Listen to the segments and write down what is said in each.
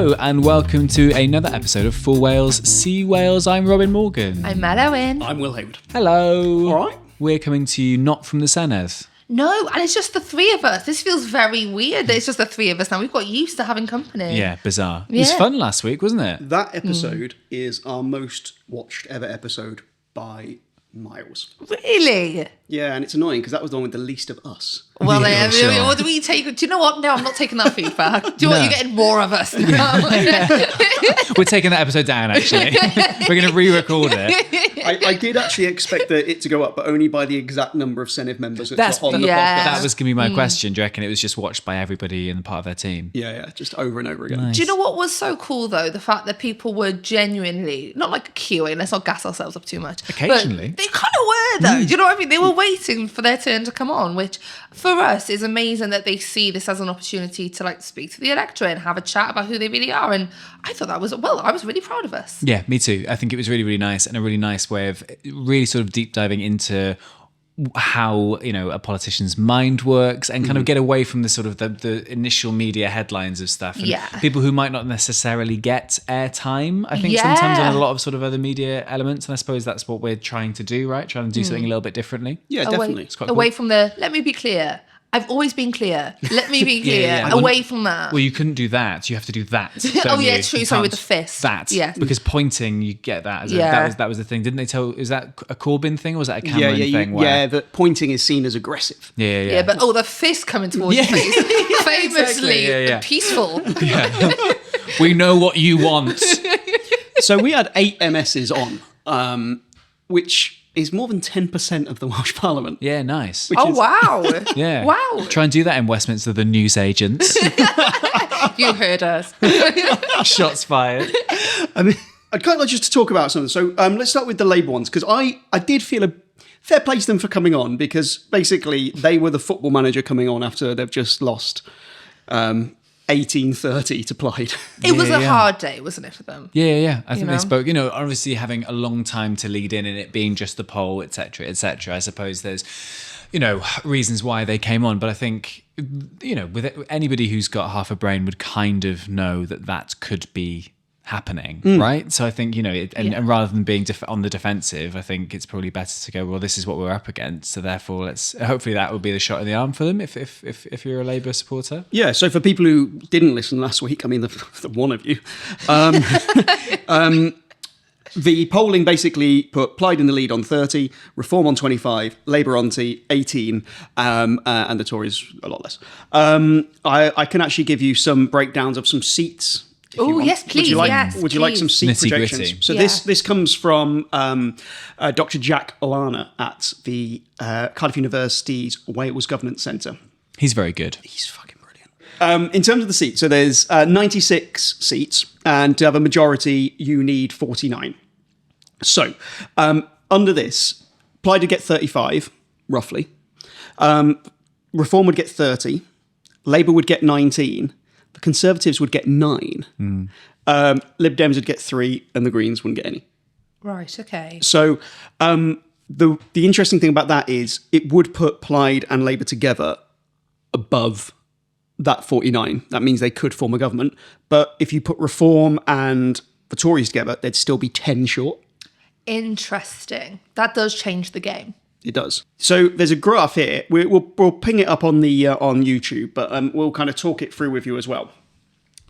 Hello and welcome to another episode of Full Wales, See Wales. I'm Robin Morgan. I'm Owen. I'm Will Hayward. Hello. All right. We're coming to you not from the Senedd. No, and it's just the three of us. This feels very weird that it's just the three of us now. We've got used to having company. Yeah, bizarre. It was fun last week, wasn't it? That episode is our most watched ever episode by miles. Really? Yeah, and it's annoying because that was the one with the least of us. Well, Yeah, sure. What do we take? Do you know what? No, I'm not taking that feedback. Do you know what? You're getting more of us now. We're taking that episode down, actually. We're going to re-record it. I did actually expect it to go up, but only by the exact number of Senedd members on the podcast. That was going to be my question. Do you reckon it was just watched by everybody in part of their team? Yeah, just over and over again. Nice. Do you know what was so cool, though? The fact that people were genuinely, not like queuing, let's not gas ourselves up too much. Occasionally. But they kind of were, though. Do you know what I mean? They were waiting for their turn to come on, which for us is amazing that they see this as an opportunity to like speak to the electorate and have a chat about who they really are. And I thought that was, I was really proud of us. Yeah, me too. I think it was really, really nice and a really nice way of really sort of deep diving into how, you know, a politician's mind works and kind of get away from the sort of the initial media headlines of stuff. And people who might not necessarily get airtime, I think sometimes on a lot of sort of other media elements. And I suppose that's what we're trying to do, right? Trying to do something a little bit differently. Yeah, definitely. It's quite Away cool. from the, let me be clear. I've always been clear. Let me be clear. Away from that. Well, you couldn't do that. You have to do that. Oh, yeah, you? true. You Sorry, can't- with the fist. That. Yeah. Because pointing, you get that. That was the thing. Didn't they tell, is that a Corbyn thing or was that a Cameron thing? That pointing is seen as aggressive. Yeah, but the fist coming towards your face. Famously peaceful. Yeah. We know what you want. So we had 8 MSs on, which is more than 10% of the Welsh Parliament. Yeah, nice. Wow. Yeah. Wow. Try and do that in Westminster, the news agents. You heard us. Shots fired. I mean, I'd kind of like just to talk about something. So let's start with the Labour ones, because I did feel a fair play to them for coming on, because basically they were the football manager coming on after they've just lost 1830 to Plaid. It was a hard day, wasn't it, for them? Yeah. I think they spoke, obviously having a long time to lead in and it being just the poll, etc., etc. I suppose there's, reasons why they came on. But I think, with anybody who's got half a brain would kind of know that could be happening, right? So I think, and rather than being on the defensive, I think it's probably better to go, well, this is what we're up against. So therefore, hopefully that will be the shot in the arm for them if you're a Labour supporter. Yeah, so for people who didn't listen last week, I mean, the one of you, the polling basically put Plaid in the lead on 30, Reform on 25, Labour on 18, and the Tories a lot less. I can actually give you some breakdowns of some seats. Oh, yes, please. Would you like some seat Nitty projections? gritty. So this comes from Dr. Jack Olana at the Cardiff University's Wales Governance Centre. He's very good. He's fucking brilliant. In terms of the seats, so there's 96 seats, and to have a majority, you need 49. So under this, Plaid would get 35, roughly. Reform would get 30. Labour would get 19. The Conservatives would get 9. Lib Dems would get 3, and the Greens wouldn't get any. Right, okay. So the interesting thing about that is it would put Plaid and Labour together above that 49. That means they could form a government. But if you put Reform and the Tories together, they'd still be 10 short. Interesting. That does change the game. It does. So there's a graph here. We'll ping it up on the on YouTube, but we'll kind of talk it through with you as well.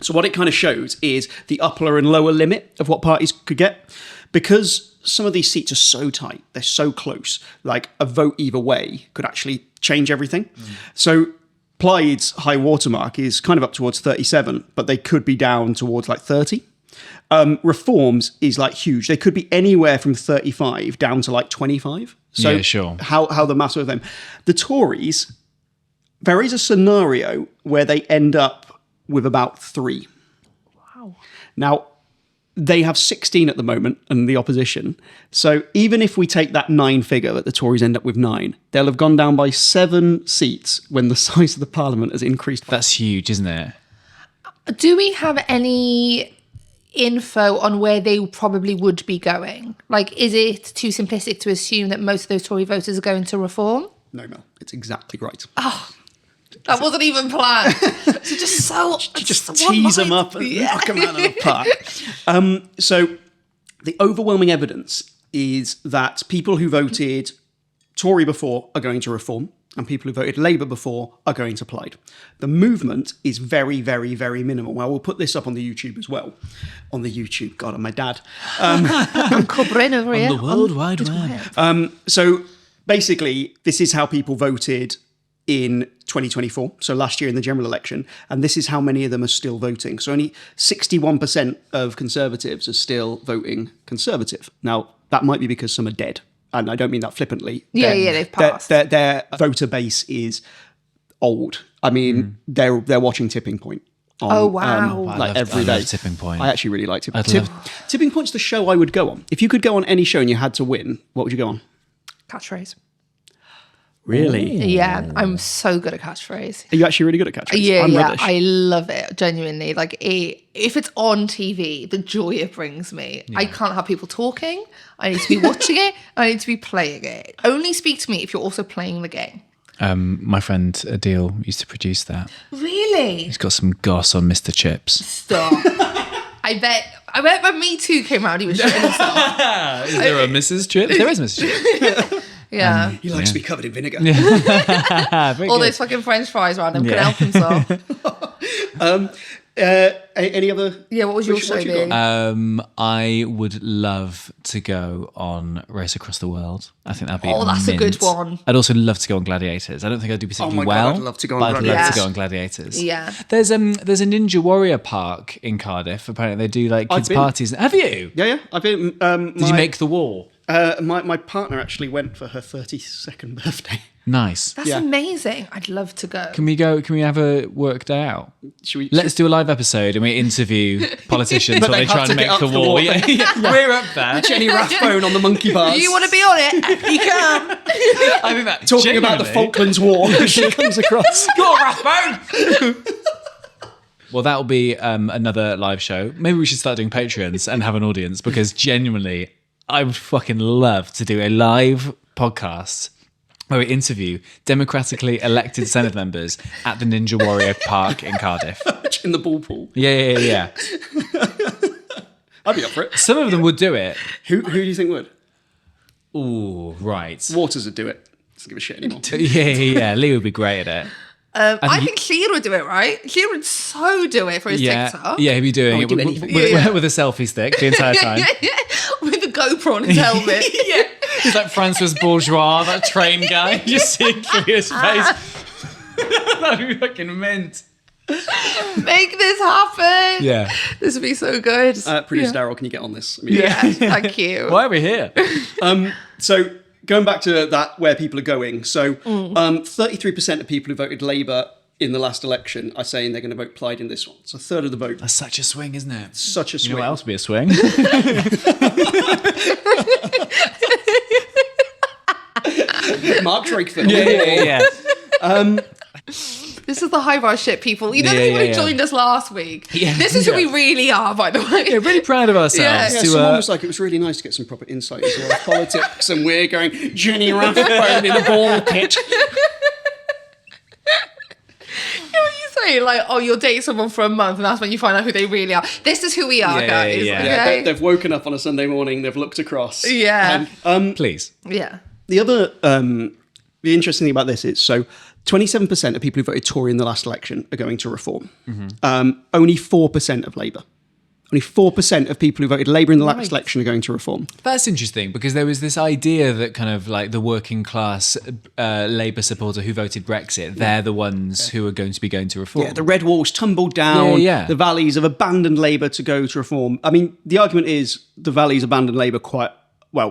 So what it kind of shows is the upper and lower limit of what parties could get. Because some of these seats are so tight, they're so close, like a vote either way could actually change everything. So Plaid's high watermark is kind of up towards 37, but they could be down towards like 30. Reforms is like huge. They could be anywhere from 35 down to like 25. So yeah, sure. How the matter of them. The Tories, there is a scenario where they end up with about 3. Wow. Now, they have 16 at the moment in the opposition. So even if we take that 9 figure that the Tories end up with 9, they'll have gone down by 7 seats when the size of the parliament has increased. That's huge, isn't it? Do we have any info on where they probably would be going? Like, is it too simplistic to assume that most of those Tory voters are going to Reform? No, Mel, it's exactly right. That wasn't even planned. So just tease them up and knock them out of the park. So the overwhelming evidence is that people who voted Tory before are going to reform, and people who voted Labour before are going to Plaid. The movement is very, very, very minimal. Well, we'll put this up on the YouTube as well. On the YouTube, God, I'm my dad. I'm covering over here. The World Wide Web. So basically, this is how people voted in 2024, so last year in the general election, and this is how many of them are still voting. So only 61% of Conservatives are still voting Conservative. Now, that might be because some are dead, and I don't mean that flippantly. They've passed. Their voter base is old. I mean, they're watching Tipping Point. Oh, wow. Like every day. I love Tipping Point. I actually really like Tipping Point. Tipping Point's the show I would go on. If you could go on any show and you had to win, what would you go on? Catchphrase. Really? Yeah, I'm so good at catchphrase. Are you actually really good at catchphrase? Yeah, I'm rubbish. I love it, genuinely. Like, if it's on TV, the joy it brings me. I can't have people talking. I need to be watching it. I need to be playing it. Only speak to me if you're also playing the game. My friend Adil used to produce that. Really? He's got some goss on Mr. Chips. Stop. I bet when Me Too came out, he was shitting himself. Is there a Mrs. Chips? There is Mrs. Chips. Yeah. He likes to be covered in vinegar. All those fucking French fries around him can help himself. Any other? Yeah, what was your show being? I would love to go on Race Across the World. I think that'd be that's a good mint. one. I'd also love to go on Gladiators. I don't think I'd do particularly God, well. I'd love to go on but I'd love Gladiators. to go on Gladiators. Yeah. There's a Ninja Warrior park in Cardiff. Apparently they do like kids been. parties. Have you? Yeah. I've been. Did you make the wall? My partner actually went for her 32nd birthday. Nice. That's amazing. I'd love to go. Can we go? Can we have a work day out? Let's do a live episode and we interview politicians But while they they try have and to make get the up the wall. wall. Yeah. We're up there. Jenny Rathbone on the monkey bars. You want to be on it? You can. I think that talking about the genuinely- Falklands War as she comes across. You're Rathbone. Well, that'll be another live show. Maybe we should start doing Patreons and have an audience because genuinely, I would fucking love to do a live podcast where we interview democratically elected Senedd members at the Ninja Warrior Park in Cardiff. In the ball pool. Yeah. I'd be up for it. Some of them would do it. Who do you think would? Ooh, right. Waters would do it. Doesn't give a shit anymore. Yeah. Lee would be great at it. I think Sheila would do it, right? Sheila would so do it for his TikTok. Yeah, he'd be doing it do with, anything. with a selfie stick the entire time. With the GoPro on his helmet. Yeah. He's like Francois Bourgeois, that train guy. Just seeing through his face. That'd be fucking mint. Make this happen. Yeah. This would be so good. Producer Daryl, can you get on this? I mean, Yeah, thank you. Why are we here? So going back to that, where people are going. So 33% of people who voted Labour in the last election are saying they're going to vote Plaid in this one. It's a third of the vote. That's such a swing, isn't it? Such a swing. You know what else would be a swing? Mark Drakeford. Yeah. This is the high bar shit, people. You know, Yeah, the people yeah, who yeah. joined us last week. Yeah. This is who we really are, by the way. Yeah, really proud of ourselves. Yeah, Yeah, to, someone was like, it was really nice to get some proper insight into our politics, and we're going, Jenny Rathbone in a ball pit. You know what you say? Like, oh, you'll date someone for a month, and that's when you find out who they really are. This is who we are, Yeah, guys. yeah, yeah. Yeah, Okay? they've woken up on a Sunday morning, they've looked across. Yeah. And, Please. Yeah. the other, the interesting thing about this is, so 27% of people who voted Tory in the last election are going to reform. Only 4% of Labour. Only 4% of people who voted Labour in the last election are going to reform. That's interesting because there was this idea that kind of like the working class Labour supporter who voted Brexit, they're the ones who are going to be going to reform. Yeah, the red walls tumbled down. Yeah. The Valleys have abandoned Labour to go to reform. I mean, the argument is the Valleys abandoned Labour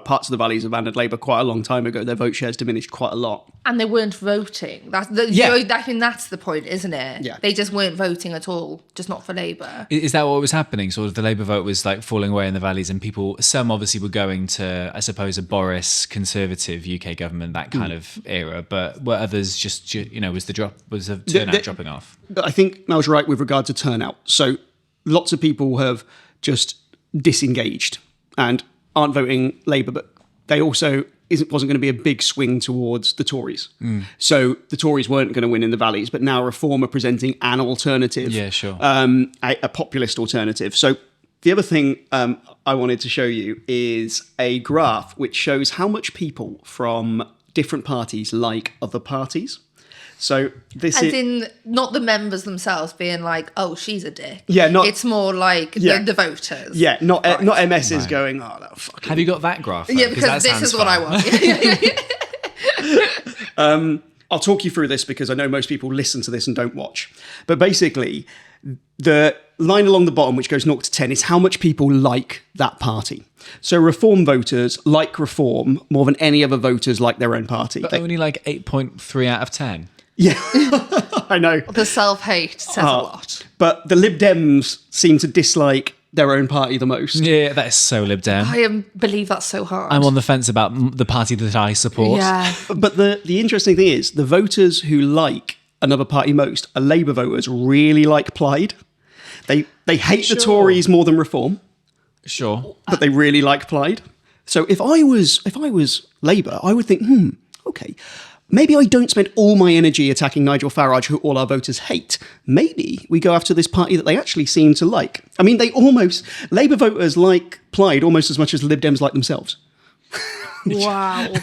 parts of the Valleys abandoned Labour quite a long time ago. Their vote shares diminished quite a lot. And they weren't voting. I think that's the point, isn't it? Yeah. They just weren't voting at all, just not for Labour. Is that what was happening? Sort of the Labour vote was like falling away in the valleys and people, some obviously were going to, I suppose, a Boris Conservative UK government, that kind of era, but were others just, you know, was the turnout dropping off? I think I was right with regard to turnout. So lots of people have just disengaged and aren't voting Labour, but they also wasn't going to be a big swing towards the Tories. So the Tories weren't going to win in the valleys, but now Reform are presenting an alternative. Yeah, sure. A populist alternative. So the other thing I wanted to show you is a graph which shows how much people from different parties like other parties. So this As is in, not the members themselves being like, oh, she's a dick. Yeah, not- It's more like Yeah. the voters. yeah, not MSs Right. going, oh, that fucking. Have you got that graph? though? Yeah, because that this sounds is what I fun. want. I'll talk you through this because I know most people listen to this and don't watch. But basically, the line along the bottom, which goes 0 to 10, is how much people like that party. So Reform voters like Reform more than any other voters like their own party. But only like 8.3 out of 10. Yeah, I know. The self-hate says a lot. But the Lib Dems seem to dislike their own party the most. Yeah, that is so Lib Dem. I believe that's so hard. I'm on the fence about the party that I support. Yeah. But the interesting thing is, the voters who like another party most are Labour voters really like Plaid. They hate the Sure. Tories more than Reform, Sure. but they really like Plaid. So if I was Labour, I would think, okay, maybe I don't spend all my energy attacking Nigel Farage, who all our voters hate. Maybe we go after this party that they actually seem to like. I mean, Labour voters like Plaid almost as much as Lib Dems like themselves. Wow.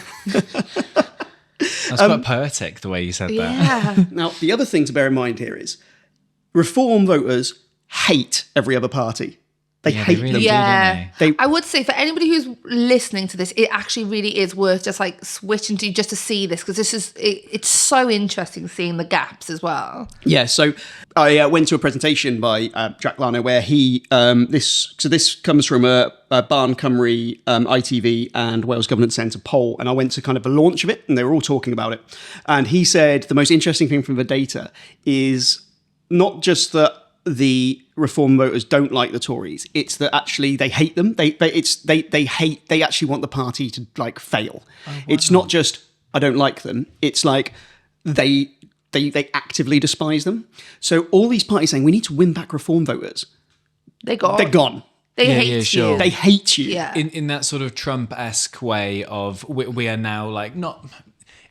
That's quite poetic, the way you said that. Yeah. Now, the other thing to bear in mind here is Reform voters hate every other party. They Yeah, hate they really them. do. Yeah. They- I would say for anybody who's listening to this, it actually really is worth just like switching to just to see this, because it's so interesting seeing the gaps as well. Yeah, so I went to a presentation by Jack Lano where he this comes from a Barn Cymru, ITV and Wales Governance Centre poll, and I went to kind of the launch of it, and they were all talking about it. And he said the most interesting thing from the data is not just that the Reform voters don't like the Tories, it's that actually they hate them. They actually want the party to like fail. Oh, wow. It's not just I don't like them. It's like they actively despise them. So all these parties saying we need to win back Reform voters, They're gone. they're gone. They Yeah, hate yeah, sure. you. They hate you. yeah. In that sort of Trump-esque way of we are now like not...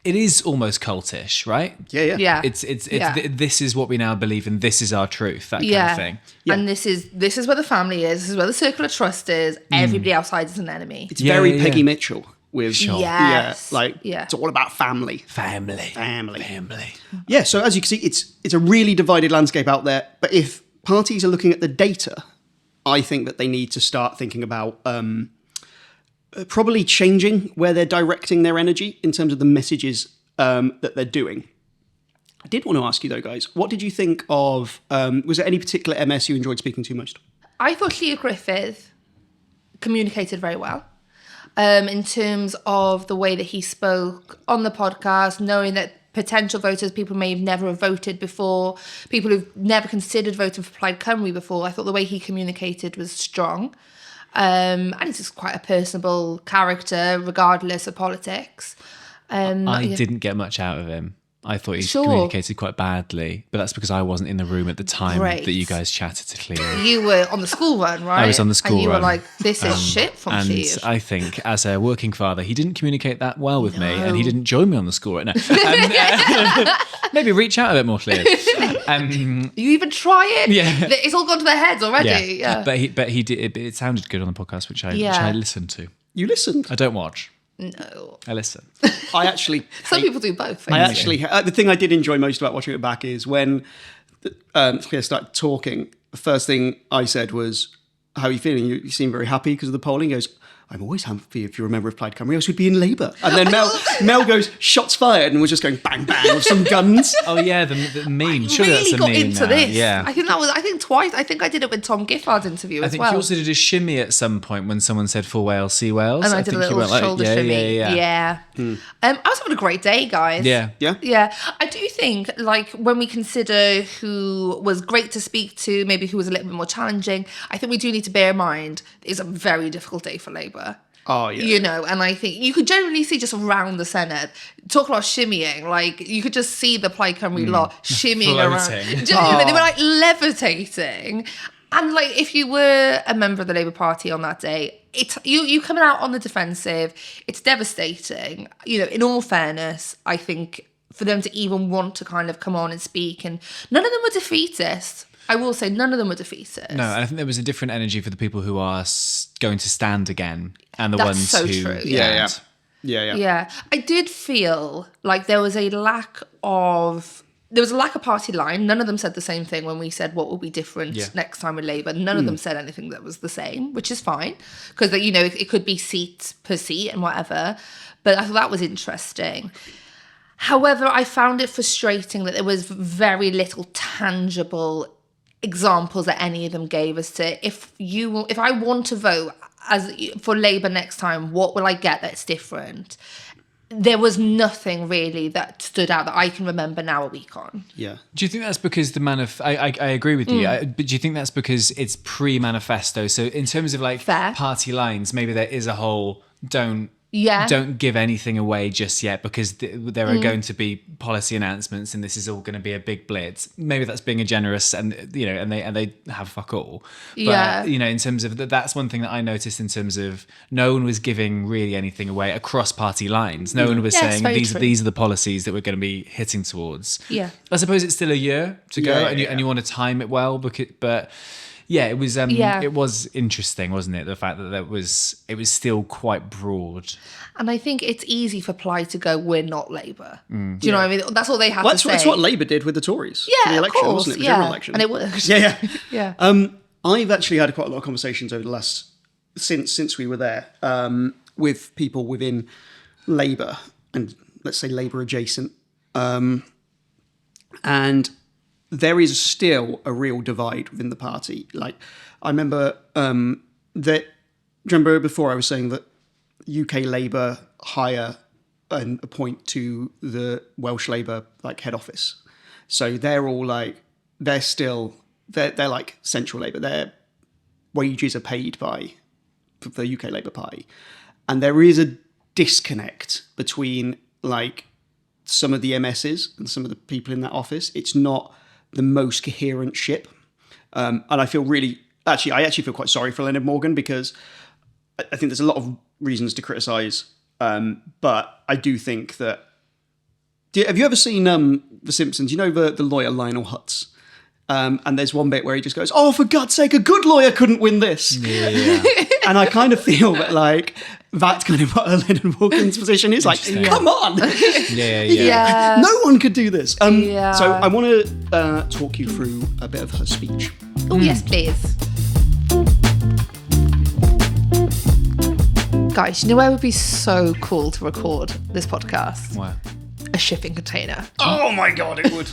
It is almost cultish, right? Yeah. Yeah. It's Yeah. this is what we now believe and this is our truth, that kind Yeah. of thing. And this is where the family is. This is where the circle of trust is. Everybody outside is an enemy. It's Yeah, very yeah, Peggy yeah. Mitchell with Yes. Yeah. it's all about family. Family. Family. Family. Yeah, so as you can see, it's a really divided landscape out there. But if parties are looking at the data, I think that they need to start thinking about probably changing where they're directing their energy in terms of the messages that they're doing. I did want to ask you though, guys, what did you think of, was there any particular MS you enjoyed speaking to most? I thought Leo Griffith communicated very well in terms of the way that he spoke on the podcast, knowing that potential voters, people may have never voted before, people who've never considered voting for Plaid Cymru before. I thought the way he communicated was strong. And he's just quite a personable character, regardless of politics. I Yeah. didn't get much out of him. I thought he Sure. communicated quite badly, but that's because I wasn't in the room at the time Great. that you guys chatted to Cleo. You were on the school run, right? I was on the school And you run. were like, this is shit from And Cleo. I think, as a working father, he didn't communicate that well with me, and he No. didn't join me on the school right now. Maybe reach out a bit more, Cleo. You even try it? Yeah. It's all gone to their heads already. Yeah. But he did. It sounded good on the podcast, which I Yeah. listened to. You listened. I don't watch. No. I listen. I actually Some people do both. I basically. actually, the thing I did enjoy most about watching it back is when Claire started talking, the first thing I said was, how are you feeling? You seem very happy because of the polling. He goes, I'm always happy if you're a member of Plaid Cymru, else we'd be in Labour. And then Mel goes, shots fired, and was just going bang, bang with some guns. Oh yeah, the meme. Surely really that's a got meme into now. this. Yeah. I think twice. I think I did it with Tom Giffard's interview I as think well. you also did a shimmy at some point when someone said "For Wales, see Wales," and I did think a you little went like, shoulder shimmy. Yeah. I was having a great day, guys. Yeah. Yeah? Yeah. I do think, like, when we consider who was great to speak to, maybe who was a little bit more challenging, I think we do need to bear in mind it's a very difficult day for Labour. Oh, yeah. You know, and I think you could generally see just around the Senedd, talk about shimmying, like you could just see the Plaid Cymru lot shimmying around. Floating. Genuinely, they were like levitating. And like, if you were a member of the Labour Party on that day, it's you coming out on the defensive. It's devastating. In all fairness, I think for them to even want to kind of come on and speak, and none of them were defeatist. I will say none of them were defeatist. No, and I think there was a different energy for the people who are going to stand again, and the That's ones so who true. Yeah. I did feel like there was a lack of party line. None of them said the same thing when we said what will be different next time with Labour. None of them said anything that was the same, which is fine, because it could be seat per seat and whatever. But I thought that was interesting. However, I found it frustrating that there was very little tangible examples that any of them gave as to if I want to vote for Labour next time, what will I get that's different? There was nothing really that stood out that I can remember now a week on. Yeah. Do you think that's because I agree with you, but do you think that's because it's pre-manifesto? So in terms of like Fair. party lines, maybe there is a whole don't give anything away just yet, because there are going to be policy announcements and this is all going to be a big blitz. Maybe that's being a generous, and they have fuck all. But in terms of that's one thing that I noticed in terms of no one was giving really anything away across party lines. No one was saying these are the policies that we're going to be hitting towards. Yeah. I suppose it's still a year to go, and you want to time it well, but. Yeah, it was. It was interesting, wasn't it? The fact that it was still quite broad. And I think it's easy for Plaid to go, "We're not Labour." Do you know what I mean? That's all they have to say. That's what Labour did with the Tories for the election, wasn't it? The general election, and it worked. Yeah. I've actually had quite a lot of conversations over the last since we were there with people within Labour and let's say Labour adjacent, and. There is still a real divide within the party. Like, I remember remember before I was saying that UK Labour hire and appoint to the Welsh Labour head office. So they're all they're like central Labour. Their wages are paid by the UK Labour Party, and there is a disconnect between some of the MSs and some of the people in that office. It's not the most coherent ship. And I feel I actually feel quite sorry for Eluned Morgan, because I think there's a lot of reasons to criticise. But I do think that... have you ever seen The Simpsons? You know the lawyer Lionel Hutz? And there's one bit where he just goes, "Oh, for God's sake, a good lawyer couldn't win this." Yeah. And I kind of feel that that's kind of what Eluned Morgan's position is. Come on! Yeah. No one could do this. So I want to talk you through a bit of her speech. Oh, yes, please. Guys, you know where would be so cool to record this podcast? Wow. A shipping container. Oh my God, it would.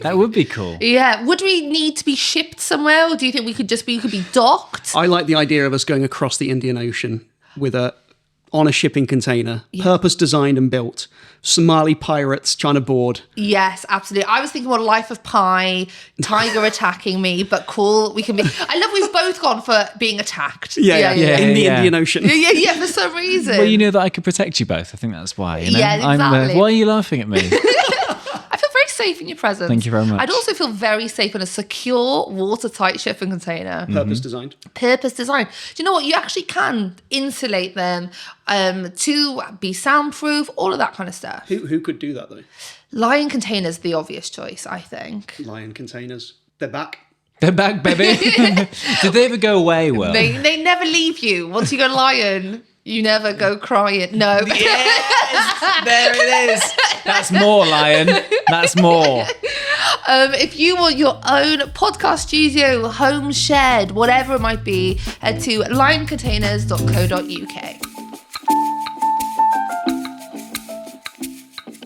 That would be cool. Yeah. Would we need to be shipped somewhere, or do you think we could be docked? I like the idea of us going across the Indian Ocean on a shipping container, purpose designed and built. Somali pirates trying to board. Yes, absolutely. I was thinking more Life of Pi, tiger attacking me, but cool. We can be. I love we've both gone for being attacked. In the Indian Ocean. Yeah, for some reason. Well, you know that I could protect you both. I think that's why. Yeah, exactly. Why are you laughing at me? I feel very safe in your presence. Thank you very much. I'd also feel very safe in a secure, watertight shipping container. Purpose designed. Purpose designed. Do you know what? You actually can insulate them to be soundproof, all of that kind of stuff. Who could do that, though? Lion containers, the obvious choice, I think. Lion containers. They're back. They're back, baby. Did they ever go away, Will? They never leave you. Once you go Lion, you never go crying. No. Yes! There it is. That's more, Lion. That's more. If you want your own podcast studio, home shed, whatever it might be, head to lioncontainers.co.uk.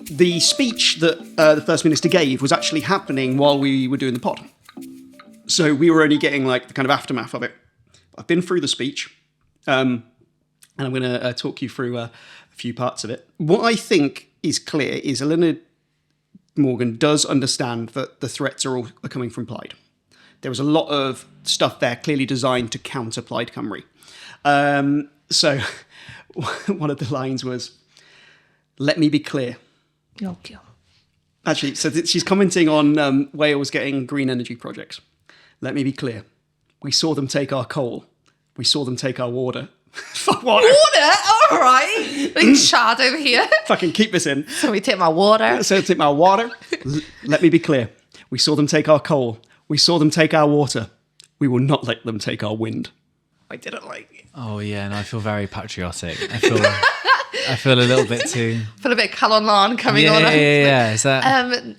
The speech that the First Minister gave was actually happening while we were doing the pod. So we were only getting the kind of aftermath of it. I've been through the speech, and I'm going to talk you through a few parts of it. What I think is clear is Eluned Morgan does understand that the threats are coming from Plaid. There was a lot of stuff there clearly designed to counter Plaid Cymru. So one of the lines was, "Let me be clear." Okay. Actually, so she's commenting on Wales getting green energy projects. "Let me be clear. We saw them take our coal. We saw them take our water. Fuck water. Water? All right. Big Chad over here. Fucking keep this in. So we take my water. So take my water. Let me be clear. We saw them take our coal. We saw them take our water. We will not let them take our wind. I didn't like it. Oh yeah, and I feel very patriotic. I feel a little bit too. I feel a bit Calon coming on. Yeah. Is that?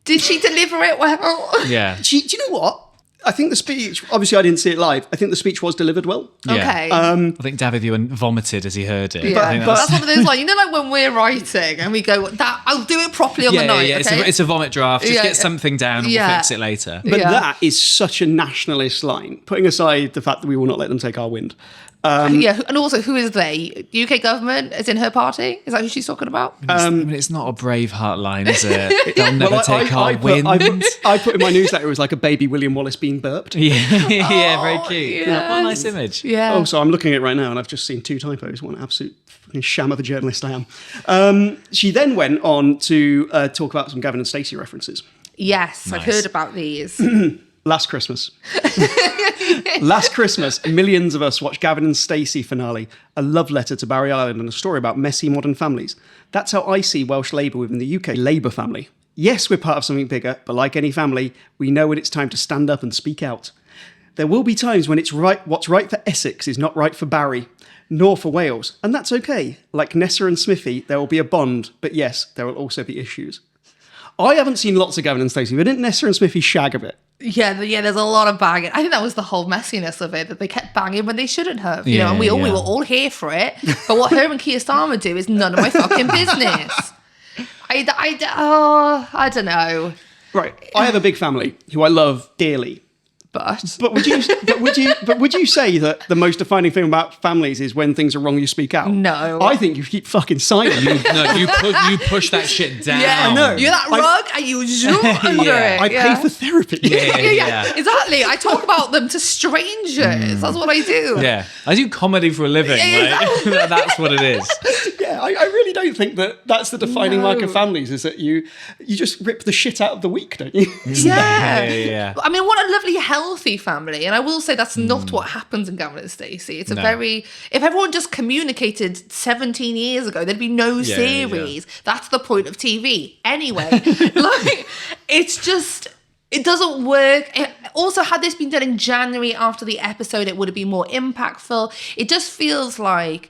Did she deliver it well? Yeah. Do you know what? I think the speech, obviously I didn't see it live, I think the speech was delivered well. Yeah. Okay. I think David Ewan vomited as he heard it. Yeah, I think but that's one of those like, you know, like when we're writing and we go, "That I'll do it properly on the night." Yeah, okay? it's a vomit draft. Just get something down and we'll fix it later. But that is such a nationalist line, putting aside the fact that we will not let them take our wind. And also, who is they? UK government? Is in her party? Is that who she's talking about? I mean, it's not a Braveheart line, is it? They'll never take our wind. I put in my newsletter, it was like a baby William Wallace being burped. Yeah, very cute. yes. What a nice image. Yeah. Oh, so I'm looking at it right now and I've just seen 2 typos. What an absolute fucking sham of a journalist I am. She then went on to talk about some Gavin and Stacey references. Yes, I've Nice. heard about these. Last Christmas, millions of us watched Gavin and Stacey finale, a love letter to Barry Island and a story about messy modern families. That's how I see Welsh Labour within the UK Labour family. Yes, we're part of something bigger, but like any family, we know when it's time to stand up and speak out. There will be times when what's right for Essex is not right for Barry, nor for Wales, and that's okay. Like Nessa and Smithy, there will be a bond, but yes, there will also be issues. I haven't seen lots of Gavin and Stacey, but didn't Nessa and Smithy shag a bit? Yeah, there's a lot of banging. I think that was the whole messiness of it, that they kept banging when they shouldn't have. You know, and we were all here for it. But what her and Keir Starmer do is none of my fucking business. I don't know. Right, I have a big family who I love dearly. But Would you say that the most defining thing about families is when things are wrong, you speak out? No. I think you keep fucking silent. You push that shit down. yeah, I know. You're that rug and you zoom under Yeah. it. I pay for therapy. Yeah. Exactly. I talk about them to strangers. That's what I do. Yeah, I do comedy for a living. Like, that's what it is. Yeah, I really don't think that that's the defining mark of families, is that you just rip the shit out of the weak, don't you? Yeah. I mean, what a lovely, healthy family. And I will say that's not what happens in Gavin and Stacey. It's a very... If everyone just communicated 17 years ago, there'd be no series. That's the point of TV. Anyway, like, it's just... It doesn't work. Also, had this been done in January after the episode, it would have been more impactful. It just feels like...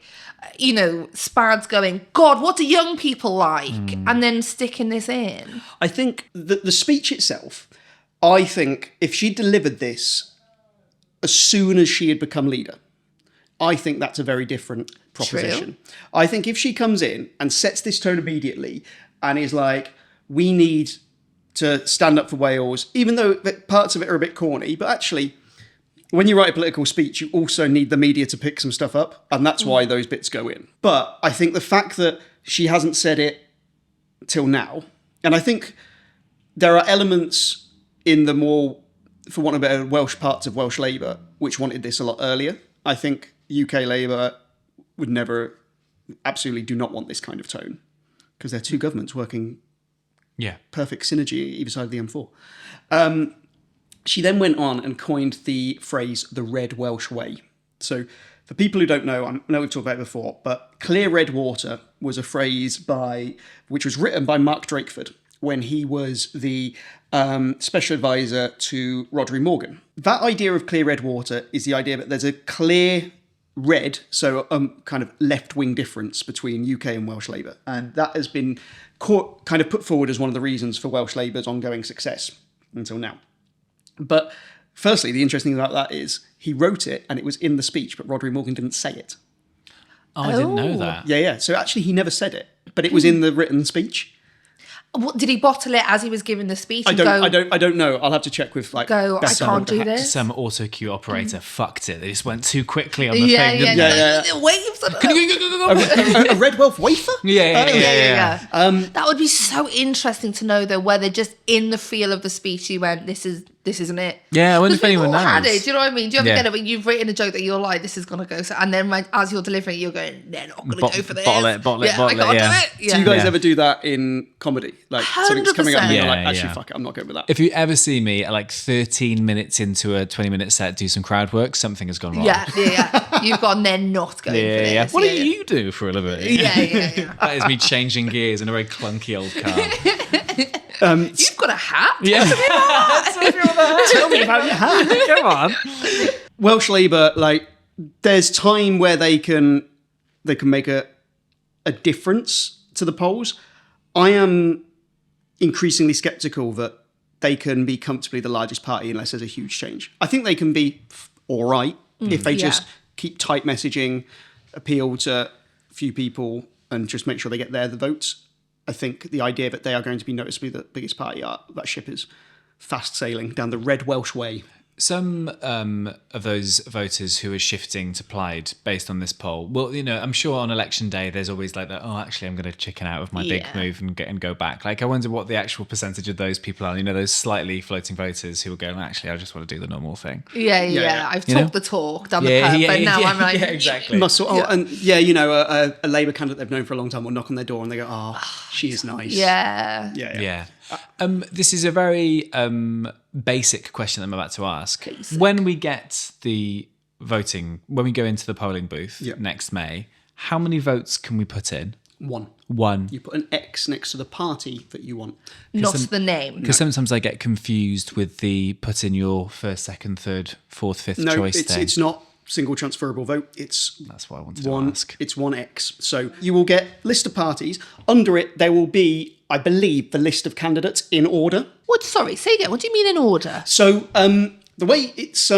You know, Spad's going, God, what do young people like? And then sticking this in. I think the speech itself, I think if she delivered this as soon as she had become leader, I think that's a very different proposition. True. I think if she comes in and sets this tone immediately and is like, we need to stand up for Wales, even though parts of it are a bit corny, but actually... When you write a political speech, you also need the media to pick some stuff up, and that's why those bits go in. But I think the fact that she hasn't said it till now, and I think there are elements in the more, for want of a better, Welsh parts of Welsh Labour which wanted this a lot earlier. I think UK Labour would never, absolutely do not want this kind of tone, because they're two governments working perfect synergy either side of the M4. She then went on and coined the phrase, the Red Welsh Way. So for people who don't know, I know we've talked about it before, but clear red water was a phrase which was written by Mark Drakeford when he was the special advisor to Rhodri Morgan. That idea of clear red water is the idea that there's a clear red, so kind of left-wing difference between UK and Welsh Labour. And that has been kind of put forward as one of the reasons for Welsh Labour's ongoing success until now. But firstly, the interesting thing about that is he wrote it and it was in the speech, but Rhodri Morgan didn't say it. Oh, I didn't know that. Yeah. So actually he never said it, but it was in the written speech. What, did he bottle it as he was giving the speech? I don't know. I'll have to check with I can't do this. Some auto cue operator fucked it. They just went too quickly on the Yeah, thing. yeah, didn't yeah. they? Waves. A Red Welsh wafer? Yeah. That would be so interesting to know, though, whether just in the feel of the speech he went, this is this isn't it. Yeah, I wonder if 'Cause we've anyone all had knows. it. Do you know what I mean? Do you ever Yeah. get it when you've written a joke that you're like, this is gonna go, so, and then as you're delivering it, you're going, they're not gonna go for this. Bottle it, I can't yeah. do it. Yeah. Do you guys Yeah. ever do that in comedy? Like something's coming up and you're like, 100%. actually, Yeah. fuck it, I'm not going with that. If you ever see me at like 13 minutes into a 20-minute set do some crowd work, something has gone wrong. Yeah. You've gone, they're not going for this. Yeah. What yeah, do you do for a living? Yeah. That is me changing gears in a very clunky old car. You've got a hat? Yeah. Tell me about your hat. Come on. Welsh Labour, like, there's time where they can make a difference to the polls. I am increasingly sceptical that they can be comfortably the largest party unless there's a huge change. I think they can be all right if they just keep tight messaging, appeal to a few people, and just make sure they get the votes. I think the idea that they are going to be noticeably the biggest party, that ship is fast sailing down the red Welsh way. Some of those voters who are shifting to Plaid based on this poll, well, you know, I'm sure on election day there's always like that, oh, actually, I'm going to chicken out of my big move and go back. Like, I wonder what the actual percentage of those people are, you know, those slightly floating voters who are going, actually, I just want to do the normal thing. Yeah. I've talked the talk down the pub, but now I'm like... Yeah, exactly. Muscle. Oh, and yeah, you know, a Labour candidate they've known for a long time will knock on their door and they go, oh, she is nice. Yeah. This is a very basic question that I'm about to ask. When we get the voting, when we go into the polling booth next May, how many votes can we put in? One. You put an X next to the party that you want. Not the name. Because sometimes I get confused with the put in your first, second, third, fourth, fifth choice thing. It's not single transferable vote. That's what I wanted to ask. It's one X. So you will get list of parties. Under it, there will be, I believe, the list of candidates in order. What? Sorry, say again. What do you mean in order? So the way it's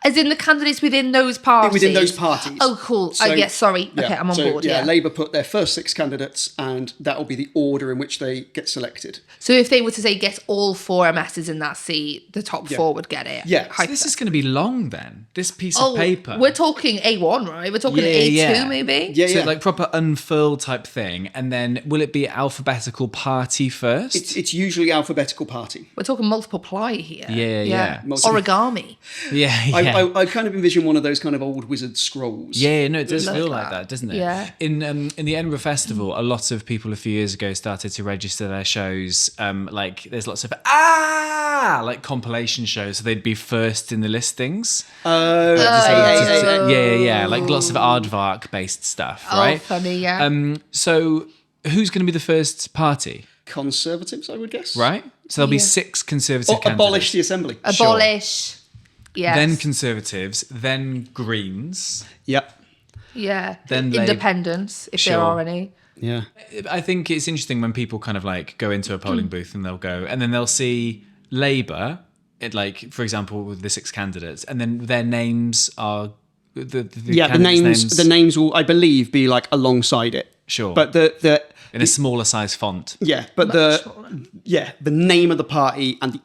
As in the candidates within those parties? Within those parties. Oh, cool. So, yes, sorry. yeah. Okay, I'm on So, board. Yeah, Yeah. Labour put their first 6 candidates, and that will be the order in which they get selected. So if they were to say get all 4 MSs in that seat, the top 4 would get it. Yeah. So this is going to be long then, this piece of paper. We're talking A1, right? We're talking A2 maybe? Yeah, So yeah. like proper unfurl type thing. And then will it be alphabetical party first? It's usually alphabetical party. We're talking multiple ply here. Yeah. Origami. Yeah. I kind of envision one of those kind of old wizard scrolls. Yeah, no, it does Love feel that. like that, doesn't it? Yeah. In the Edinburgh Festival, a lot of people a few years ago started to register their shows. Like, there's lots of like compilation shows, so they'd be first in the listings. Yeah. Like lots of aardvark based stuff, right? Oh, funny, yeah. So who's going to be the first party, Conservatives, I would guess. right? So there'll be 6 Conservative Or candidates. abolish the assembly. Abolish. Yes. Then Conservatives, then Greens. Yep. Yeah. Then Labour. Independents, if Sure. there are any. Yeah. I think it's interesting when people kind of like go into a polling booth and they'll go, and then they'll see Labour, like, for example, with the 6 candidates, and then their names are the The names will, I believe, be like alongside it. Sure. But the in a smaller size font. the name of the party and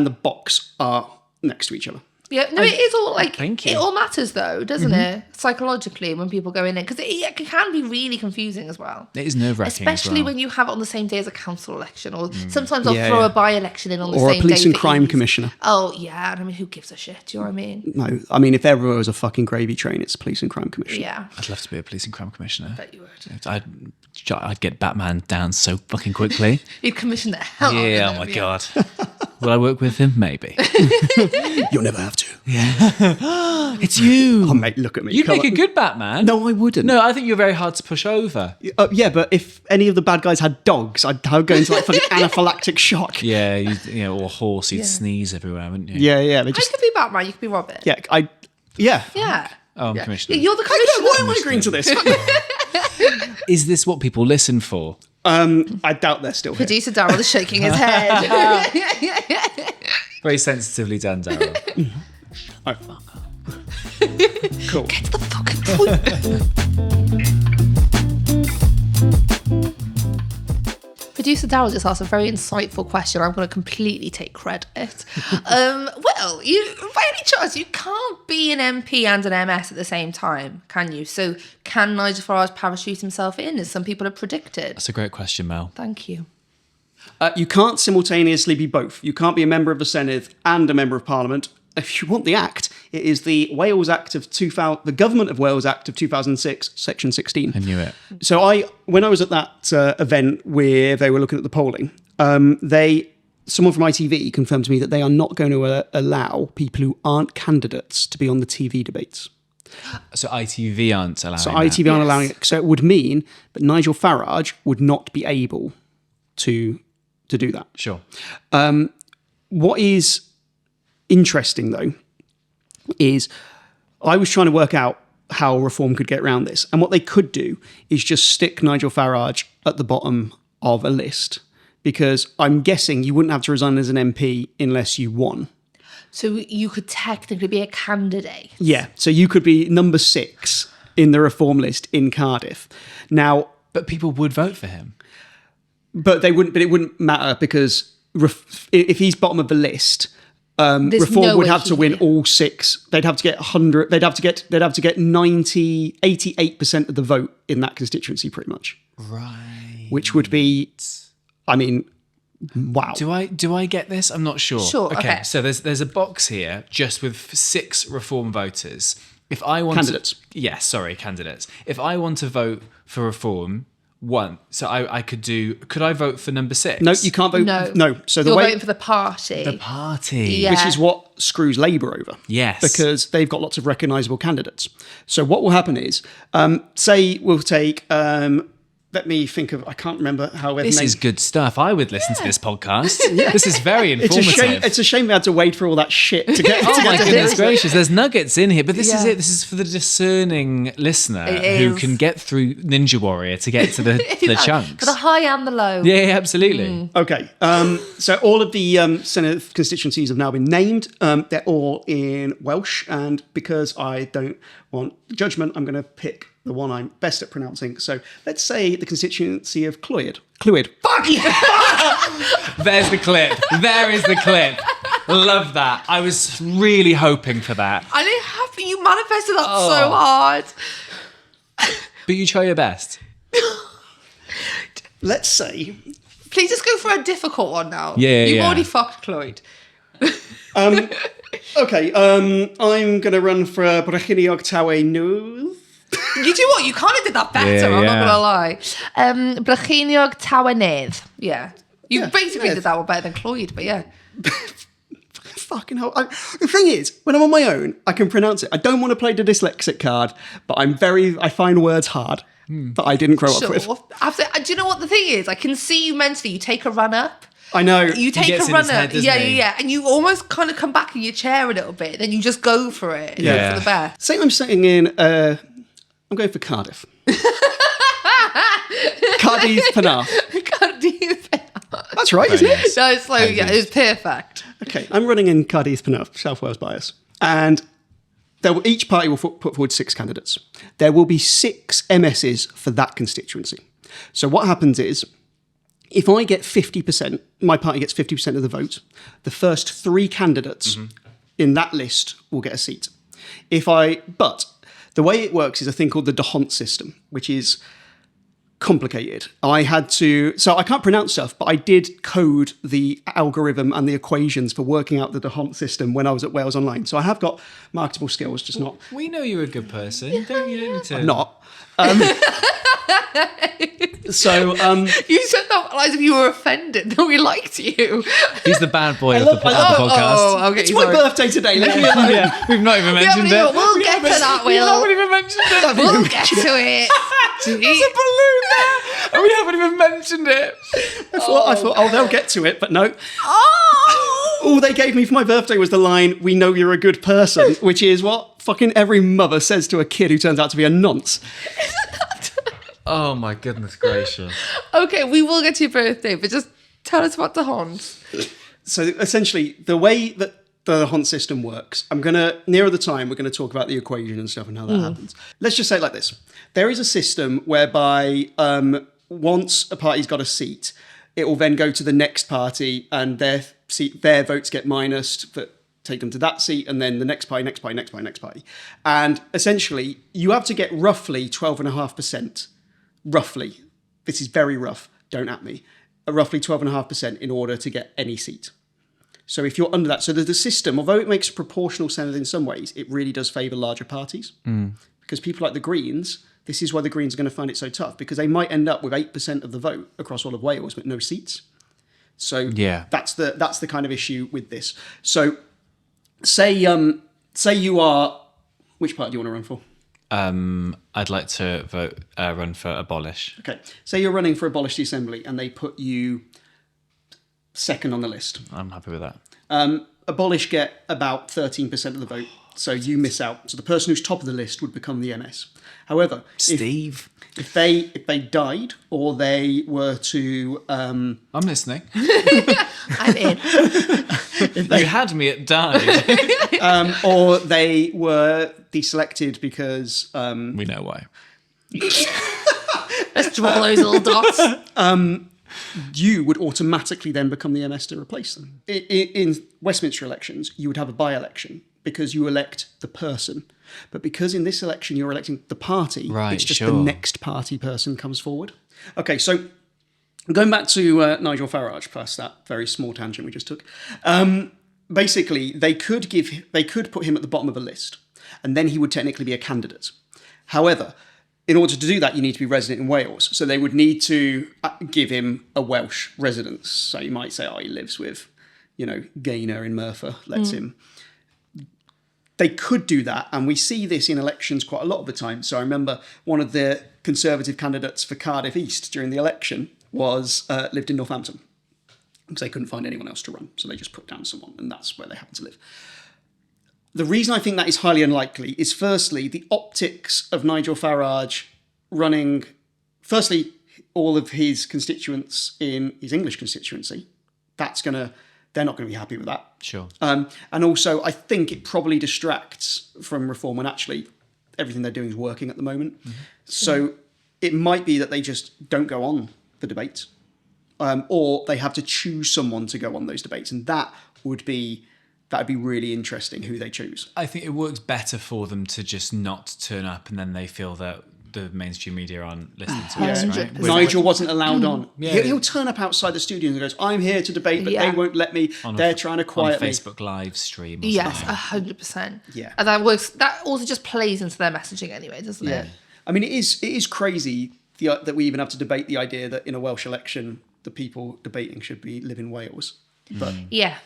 the box are next to each other. Yeah, no, it is all like, Thank you. it all matters though, doesn't it? Psychologically, when people go in it, because it can be really confusing as well. It is nerve-wracking, especially as well. when you have it on the same day as a council election, or sometimes they'll throw a by-election in on the Or same day. a police and for crime ease. commissioner. Oh yeah, and I mean, who gives a shit? Do you know what I mean? No, I mean, if ever was a fucking gravy train, it's police and crime commissioner. Yeah, I'd love to be a police and crime commissioner. bet you would. I'd get Batman down so fucking quickly. You'd commission the hell out of Yeah, them, oh my God. Will I work with him? Maybe. You'll never have to. It's you. Oh, mate, look at me. You'd Come make a on. good Batman. No, I wouldn't. No, I think you're very hard to push over. Yeah, but if any of the bad guys had dogs, I'd go into like fucking anaphylactic shock. Yeah, or a horse, you'd sneeze everywhere, wouldn't you? Yeah. They I just. could be Batman. You could be Robin. Yeah. Yeah. Oh, I'm Yeah. commissioner. You're the commissioner. Why am I agreeing to this? Is this what people listen for? I doubt they're still here. Producer Darryl is shaking his head. Very sensitively done, Darryl. Oh, cool. Get to the fucking point. Producer Darryl just asked a very insightful question. I'm going to completely take credit. Well, you by any chance, you can't be an MP and an MS at the same time, can you? So can Nigel Farage parachute himself in, as some people have predicted? That's a great question, Mel. Thank you. You can't simultaneously be both. You can't be a member of the Senedd and a member of Parliament. If you want the Act, it is the Wales Act of 2000, the Government of Wales Act of 2006, Section 16. I knew it. So when I was at that event where they were looking at the polling, someone from ITV confirmed to me that they are not going to allow people who aren't candidates to be on the TV debates. So ITV aren't allowing So that. ITV aren't allowing it. So it would mean that Nigel Farage would not be able to do that. Sure. What is interesting, though, is I was trying to work out how Reform could get around this. And what they could do is just stick Nigel Farage at the bottom of a list, because I'm guessing you wouldn't have to resign as an MP unless you won. So you could technically be a candidate. Yeah, so you could be number 6 in the Reform list in Cardiff. Now, But people would vote for him. but it wouldn't matter, because if he's bottom of the list, Reform no would way have to he- win all 6. They'd have to get 100. They'd have to get 88% of the vote in that constituency, pretty much. Right. Which would be, I mean, wow. Do I get this? I'm not sure. Sure, okay. So there's a box here just with 6 Reform voters. If I want Candidates. Candidates. If I want to vote for Reform, so could I vote for number 6? No, you can't vote. No. So the You're way, voting for the party. The party. Yeah. which is what screws Labour over. Yes. Because they've got lots of recognisable candidates. So what will happen is, say we'll take, let me think of, I can't remember how their This name. is good stuff. I would listen to this podcast. This is very informative. It's a shame we had to wait for all that shit to get, Oh to my get to goodness here. gracious, there's nuggets in here, but this is Yeah. it. This is for the discerning listener It who is. can get through Ninja Warrior to get to the chunks. For the high and the low. Yeah, absolutely. Okay, so all of the Senedd constituencies have now been named. They're all in Welsh, and because I don't want judgment, I'm going to pick the one I'm best at pronouncing. So let's say the constituency of Clwyd. Fuck yeah! There's the clip. There is the clip. Love that. I was really hoping for that. I didn't have to. You manifested that Oh. so hard. But you try your best. Let's say Please just go for a difficult one now. Yeah, You've yeah. already fucked Clwyd. okay. I'm going to run for Brycheiniog Tawe News. You do what? You kind of did that better, Yeah, I'm not yeah. going to lie. Brycheiniog Tawe Yeah. You Yeah, basically Nedd. did that one better than Clwyd, but yeah. Fucking hell. The thing is, when I'm on my own, I can pronounce it. I don't want to play the dyslexic card, but I find words hard that I didn't grow up with. Sure. Absolutely. Do you know what the thing is? I can see you mentally. You take a run up. I know. You take gets a in run his head, up. doesn't Yeah, he? yeah. And you almost kind of come back in your chair a little bit. Then you just go for it. and Yeah. go for the best. Say I'm sitting in, I'm going for Cardiff. Cardiff Penarth. Cardiff. That's right, isn't it? No, it's like, yeah, it was perfect. Okay, I'm running in Cardiff Penarth, South Wales bias. And each party will put forward 6 candidates. There will be 6 MSs for that constituency. So what happens is, if I get 50%, my party gets 50% of the vote, the first 3 candidates in that list will get a seat. But the way it works is a thing called the Devolution system, which is complicated. So I can't pronounce stuff, but I did code the algorithm and the equations for working out the Devolution system when I was at Wales Online. So I have got marketable skills, just not. We know you're a good person. You don't need to. Not. So You said that as if you were offended that we liked you. He's the bad boy of love- the I love- podcast. Oh, okay. it's my sorry. birthday today. Let me alone. Yeah, we've not even mentioned it. We'll get to that, We haven't Will. even mentioned it. We'll get to it. There's a balloon there, and we haven't even mentioned it. I thought, oh, they'll get to it, but no. Oh! All they gave me for my birthday was the line, "We know you're a good person," which is what fucking every mother says to a kid who turns out to be a nonce. Oh my goodness gracious. Okay, we will get to your birthday, but just tell us about the Hons. So essentially, the way that the Hunt system works, nearer the time, we're going to talk about the equation and stuff and how that happens. Let's just say it like this. There is a system whereby once a party's got a seat, it will then go to the next party and their votes get minused, that take them to that seat, and then the next party. And essentially, you have to get roughly 12.5%. Roughly. This is very rough. Don't at me. roughly 12.5% in order to get any seat. So if you're under that, so the system, although it makes a proportional Senedd in some ways, it really does favour larger parties. Because people like the Greens, this is why the Greens are going to find it so tough, because they might end up with 8% of the vote across all of Wales, but no seats. So that's the kind of issue with this. So say you are, which part do you want to run for? I'd like to run for abolish. Okay. Say you're running for abolish the assembly and they put you second on the list. I'm happy with that. Abolish get about 13% of the vote, so you miss out. So the person who's top of the list would become the MS. However, Steve, if they died or they were to I'm listening. I'm in. You had me at died. or they were deselected because We know why. Let's draw those little dots. you would automatically then become the MS to replace them. In Westminster elections, you would have a by-election because you elect the person. But because in this election you're electing the party, Right, it's just sure. the next party person comes forward. Okay, so going back to Nigel Farage, plus that very small tangent we just took. Basically, they could put him at the bottom of a list, and then he would technically be a candidate. However, in order to do that, you need to be resident in Wales. So they would need to give him a Welsh residence. So you might say, oh, he lives with, Gaynor in Merthyr, lets him. They could do that, and we see this in elections quite a lot of the time. So I remember one of the Conservative candidates for Cardiff East during the election lived in Northampton, because they couldn't find anyone else to run. So they just put down someone, and that's where they happen to live. The reason I think that is highly unlikely is, firstly, the optics of Nigel Farage running, firstly, all of his constituents in his English constituency. They're not going to be happy with that. Sure. And also, I think it probably distracts from reform when actually everything they're doing is working at the moment. Mm-hmm. So it might be that they just don't go on the debates, or they have to choose someone to go on those debates, and that would be really interesting who they choose. I think it works better for them to just not turn up, and then they feel that the mainstream media aren't listening to us, right? 100%. Nigel wasn't allowed on. Yeah. He'll turn up outside the studio and goes, I'm here to debate, but they won't let me. They're trying to quiet on a me. Facebook live stream or Yes, something. 100%. Yeah. And that also just plays into their messaging anyway, doesn't it? I mean, it is crazy that we even have to debate the idea that in a Welsh election, the people debating should live in Wales. But Yeah.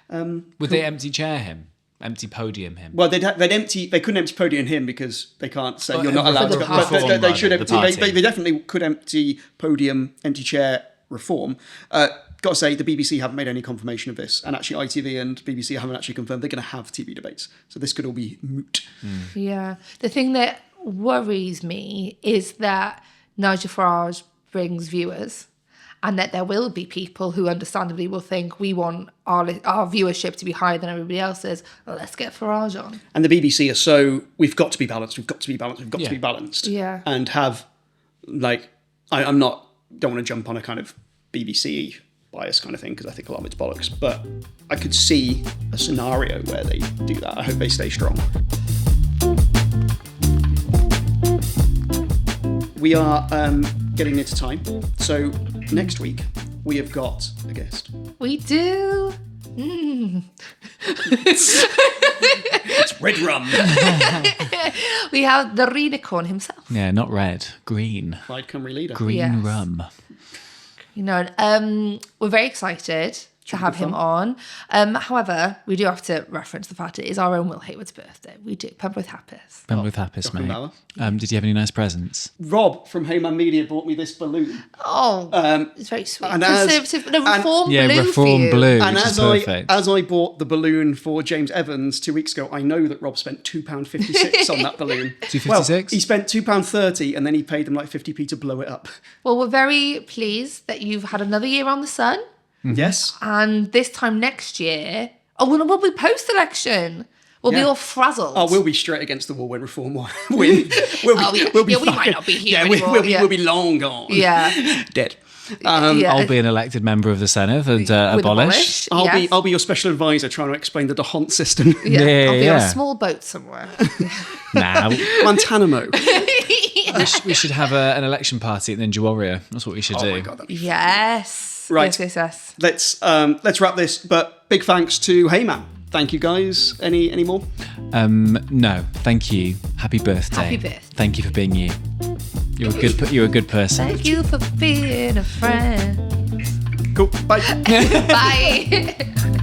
Would they empty chair him? Empty podium him? well, they couldn't empty podium him because they can't say Well, you're not allowed to go. reform, But they rather, should the empty. party. They definitely could empty podium, empty chair reform. Got to say, the BBC haven't made any confirmation of this, and actually ITV and BBC haven't actually confirmed they're going to have TV debates. So this could all be moot. Yeah. The thing that worries me is that Nigel Farage brings viewers, and that there will be people who understandably will think we want our viewership to be higher than everybody else's. Well, let's get Farage on. And the BBC are we've got to be balanced, we've got to be balanced, we've got to be balanced. Yeah. And have, don't want to jump on a kind of BBC bias kind of thing, because I think a lot of it's bollocks, but I could see a scenario where they do that. I hope they stay strong. We are getting near to time. So next week, we have got a guest. We do. It's Red Rum. We have the Renicorn himself. Yeah, not red, green. Plaid Cymru leader. Green Yes. rum. We're very excited to have him on. However, we do have to reference the fact it is our own Will Hayward's birthday. We do. Pembroke Happis. Pembroke Happis, Jochen mate. Bauer. Did you have any nice presents? Rob from Heyman Media bought me this balloon. Oh, it's very sweet. and Conservative, reform blue Reform for you. blue, And which is perfect. as I bought the balloon for James Evans 2 weeks ago, I know that Rob spent £2.56 on that balloon. £2.56? Well, he spent £2.30 and then he paid them like 50p to blow it up. Well, we're very pleased that you've had another year on the sun. Yes. And this time next year, we'll be post-election. We'll be Yeah. all frazzled. Oh, we'll be straight against the wall when Reform win. We'll be we might not be here anymore. We'll be long gone. Yeah. Dead. I'll be an elected member of the Senedd and With abolish. I'll be your special advisor trying to explain the DeHont system. Yeah, Yeah, I'll be on yeah. a small boat somewhere. Now Guantanamo. we should have an election party at Ninja Warrior. That's what we should do. Oh my God, that'd be Yes. Right. Yes. Let's wrap this. But big thanks to Heyman. Thank you, guys. Any more? No, thank you. Happy birthday. Happy birthday. Thank you for being you. You're a good person. Thank you for being a friend. Cool. Bye. Bye.